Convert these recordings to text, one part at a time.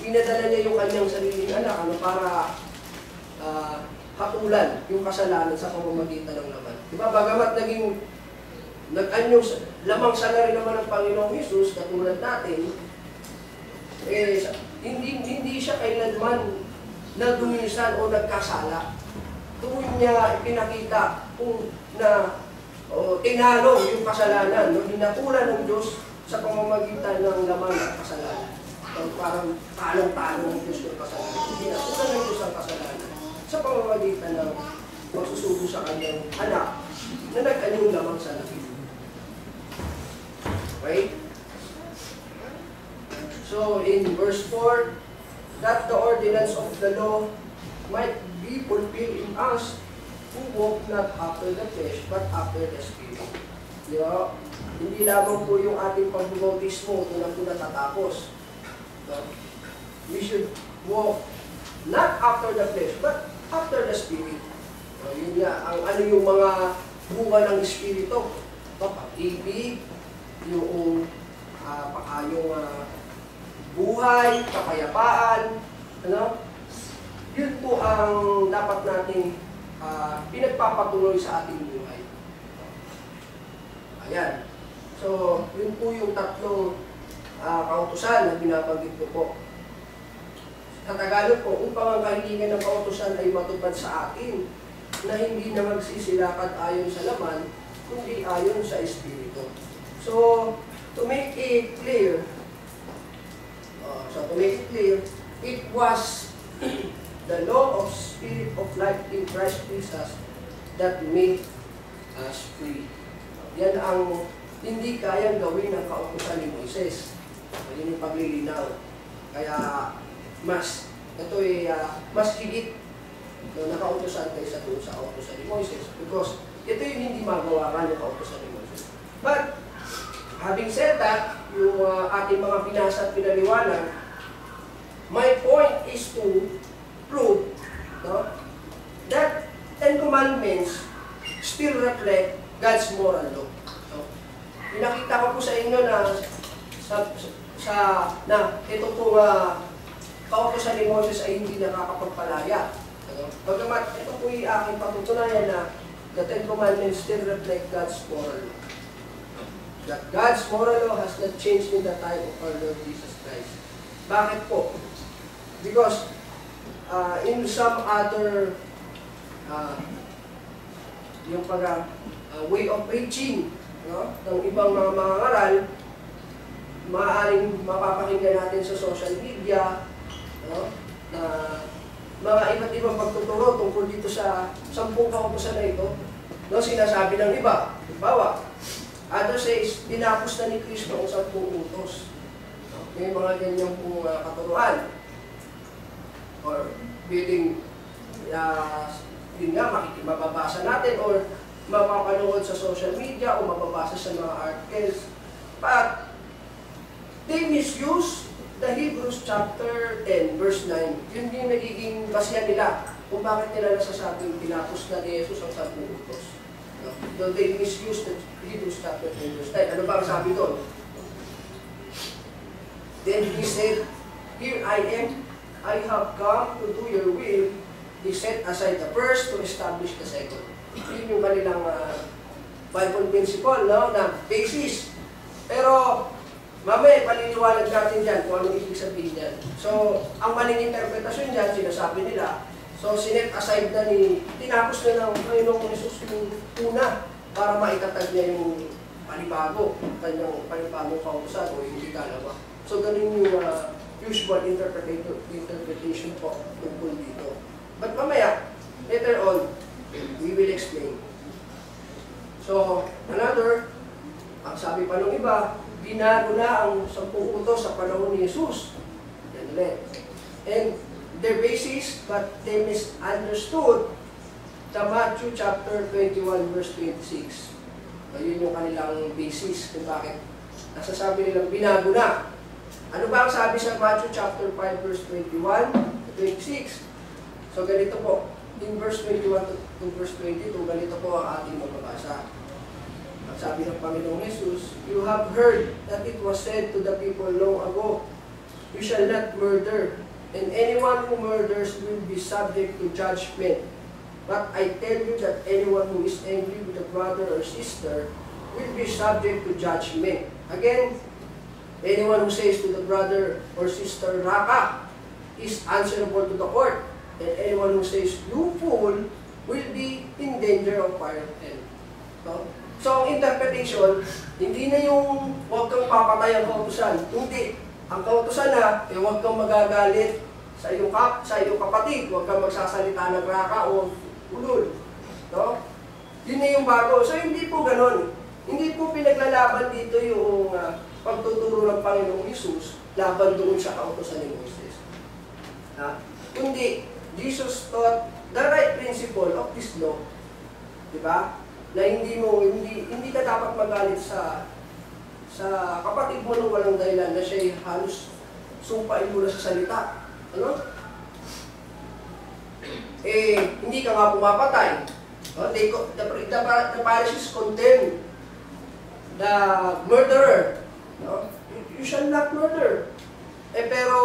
pinadala niya yung kanyang sariling anak para hatulan yung kasalanan sa pamamagitan ng laman. Diba? Bagamat nag-anyong lamang sana rin naman ng Panginoong Hesus, katulad natin, hindi siya kailanman nadumisan o nagkasala. Doon niya ipinakita kung tinalo yung kasalanan, hinatulan ng Diyos sa pamamagitan ng laman at kasalanan. Parang talong-talong ng Diyos yung kasalanan. Hinatulan ng Diyos ang kasalanan sa pamamagitan ng magsusugo sa kanyang anak na nag-anyong lamang sa langit. Okay? So, in verse 4, that the ordinance of the law might be fulfilled in us who walk not after the flesh, but after the Spirit. Diba? Hindi lamang po yung ating pagbubautismo ito lang po natatapos. We should walk not after the flesh, but after the Spirit. Yun nga, ano yung mga bunga ng Espiritu? Pag-ibig, yung buhay, kapayapaan, yun po ang dapat nating pinagpapatuloy sa ating buhay. Ayan. So, yun po yung tatlong kautusan na binabanggit ko po. Sa Tagalog po, upang ang kahilingan ng kautusan ay matupad sa atin, na hindi na magsisilakad ayon sa laman, kundi ayon sa Espiritu. So, to make it clear, it was the law of Spirit of life in Christ Jesus that made us free. Yan ang hindi kayang gawin ng kautusan ni Moises. Yan yung paglilinaw. Kaya mas higit nakautusan kaysa doon sa kautusan ni Moises. Because ito yung hindi magawa ng kautusan ni Moises. But, having said that, yung ating mga binasa at pinaliwanag, my point is to prove that Ten Commandments still reflect God's moral law. Pinakita ko po sa inyo na ito po kautusan ni Moses ay hindi nakakapagpalaya. Bagamat ito po yung aking patutunayan na the Ten Commandments still reflect God's moral law. That God's moral law has not changed in the time of our Lord Jesus Christ. Bakit po? Because in some other yung way of preaching ng ibang mga ngaral, maaaring mapapakinggan natin sa social media na mga iba't ibang pagtuturo tungkol dito sa 10 kautusan na ito. Sinasabi ng iba, halimbawa, others says, tinapos na ni Kristo ang 10 utos. May mga ganyan pong katuruan. Or pwedeng mababasa natin or mapapanood sa social media o mababasa sa mga articles. But they misuse the Hebrews chapter 10 verse 9. Yun yung nagiging basya nila kung bakit nila nasasabing tinapos na ni Jesus ang 10 utos. Though they misuse the Hebrews chapter 10 verse 9. Ano ba ang sabi doon? Then he said, "Here I am, I have come to do your will." He set aside the first to establish the second. Yun yung kanilang Bible principle, na basis. Pero, mamaya, paliliwanag natin dyan kung anong ibig sabihin dyan. So, ang maling interpretasyon dyan, sinasabi nila, so, sinet aside na tinapos na ng Panginoong Jesus yung una para maitatag niya yung panibago, kanyang panibagong kautusan o hindi kalawa. So, ganun yung usual interpretation po tungkol dito. But mamaya, later on, we will explain. So, ang sabi pa ng iba, binago na ang 10 utos sa panahon ni Jesus. Yan ulit. And their basis, but they misunderstood the Matthew chapter 21 verse 26. Ayun yung kanilang basis kung bakit nasasabi nilang binago na. Ano ba ang sabi sa Matthew chapter 5 verse 21 to 26? So ganito po, in verse 21 to verse 22, ganito po ang ating mababasa. Ang sabi ng Panginoong Jesus, "You have heard that it was said to the people long ago, You shall not murder, and anyone who murders will be subject to judgment. But I tell you that anyone who is angry with a brother or sister will be subject to judgment. Again, anyone who says to the brother or sister, Raka, is answerable to the court. And anyone who says, you fool, will be in danger of fire of hell. So, ang interpretation, hindi na yung huwag kang papatay ang kautusan. Hindi. Ang kautusan na, huwag kang magagalit sa iyong kapatid, huwag kang magsasalita ng raka o ulol. No? Yun na yung bago. So, hindi po ganon. Hindi po pinaglalaban dito yung pagtuturo ng Panginoong Hesus laban doon sa kautusan ni Moses. Kundi, Jesus taught the right principle of this law. Diba? Na hindi ka dapat magalit sa kapatid mo nung walang dahilan na siya'y halos sumpain mo na sa salita. Ano? Hindi ka nga pumapatay. The Pharisees condemn the murderer. No? You shall not murder. Pero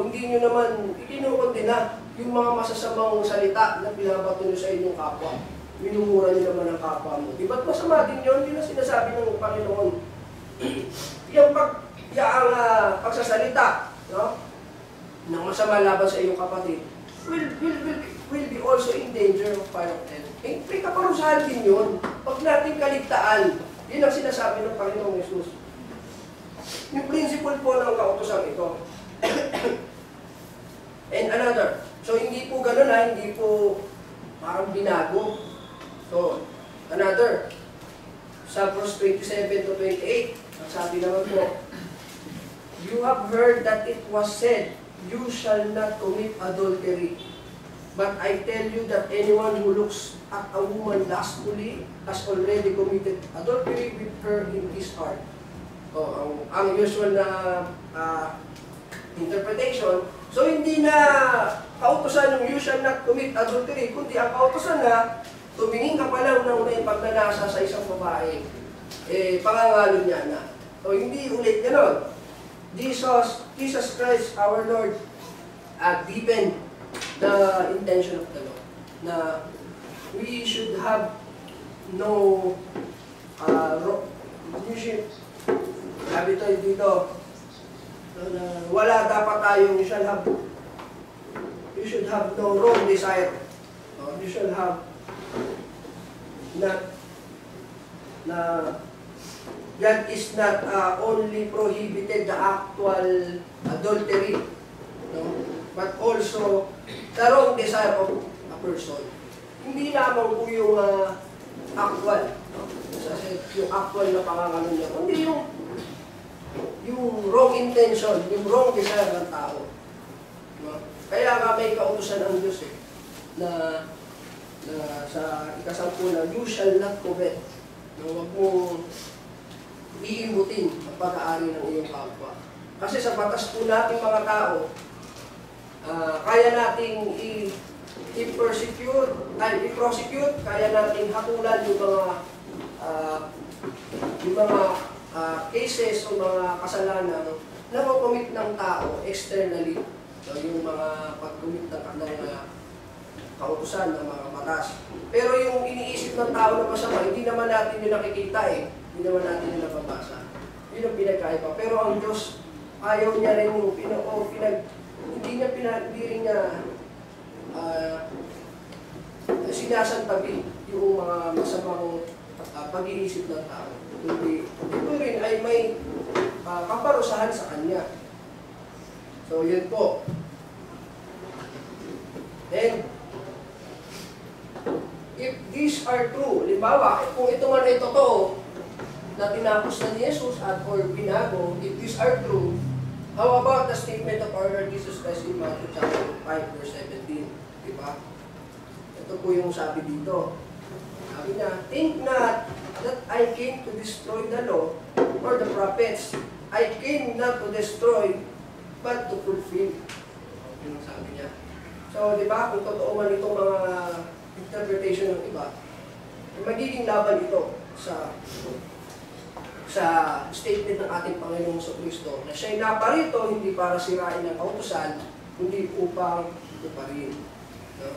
hindi nyo naman ikinukondena yung mga masasamang salita na pinabato nyo sa inyong kapwa. Minumura nyo naman ang kapwa mo. Di ba't masama din yun? Yun ang sinasabi ng Panginoon. Yung pagsasalita, no? Ng masama laban sa iyong kapatid will be also in danger of fire of hell. May kaparusahan din yun. Pag natin kaligtaan, yun ang sinasabi ng Panginoong Hesus. Yung principle po ng kautusan ito. And another. So, hindi po ganun hindi po parang binago. So, another. Sa verse 27 to 28, ang sabi naman po, you have heard that it was said, you shall not commit adultery. But I tell you that anyone who looks at a woman lustfully has already committed adultery with her in his heart. Ang usual na interpretation, so hindi na kautusan yung you shall not commit adultery, kundi ang kautusan na tumingin ka pa lang ng may pagnanasa sa isang babae, pangangalo niya na. So hindi ulit gano'n. Jesus Christ, our Lord, deepened the intention of the law. Na we should have no sabi tayo dito, wala dapat tayong you should have no wrong desire. You should have God is not only prohibited the actual adultery, no? But also the wrong desire of a person. Hindi lamang po yung actual, no? Yung actual na pangangano niya, kundi yung wrong intention, yung wrong desire ng tao. No? Kaya nga may kautusan ang Diyos na sa ikasampu na you shall not covet. No? Huwag mong iimbutin ang pag-aari ng iyong kapwa. Kasi sa batas po nating mga tao, kaya nating i-prosecute, kaya nating hakulan yung mga cases o mga kasalanan na makomit ng tao externally. So, yung mga pag-commit ng kautusan ng mga batas. Pero yung iniisip ng tao na masama, hindi naman natin yung nakikita Hindi naman natin yung nababasa. Yun ang pinagkaiba. Pero ang Diyos, ayaw niya rin yung hindi rin niya sinasantabi yung mga masamang pag-iisip ng tao. Ito rin ay may kaparusahan sa Kanya. So, yun po. Then, if these are true, limbawa, kung ito man ay totoo, na tinapos na ni Jesus or binago, if these are true, how about the statement of our Lord Jesus Christ in Matthew chapter 5, verse 17? Diba? Ito po yung sabi dito. Sabi niya, think not that I came to destroy the law or the prophets. I came not to destroy, but to fulfill. Yung sabi niya. So, di ba, kung totoo man itong mga interpretation ng iba, magiging laban ito sa sa statement ng ating Panginoong Kristo na siya'y naparito hindi para sirain ang kautusan, kundi upang tuparin. No?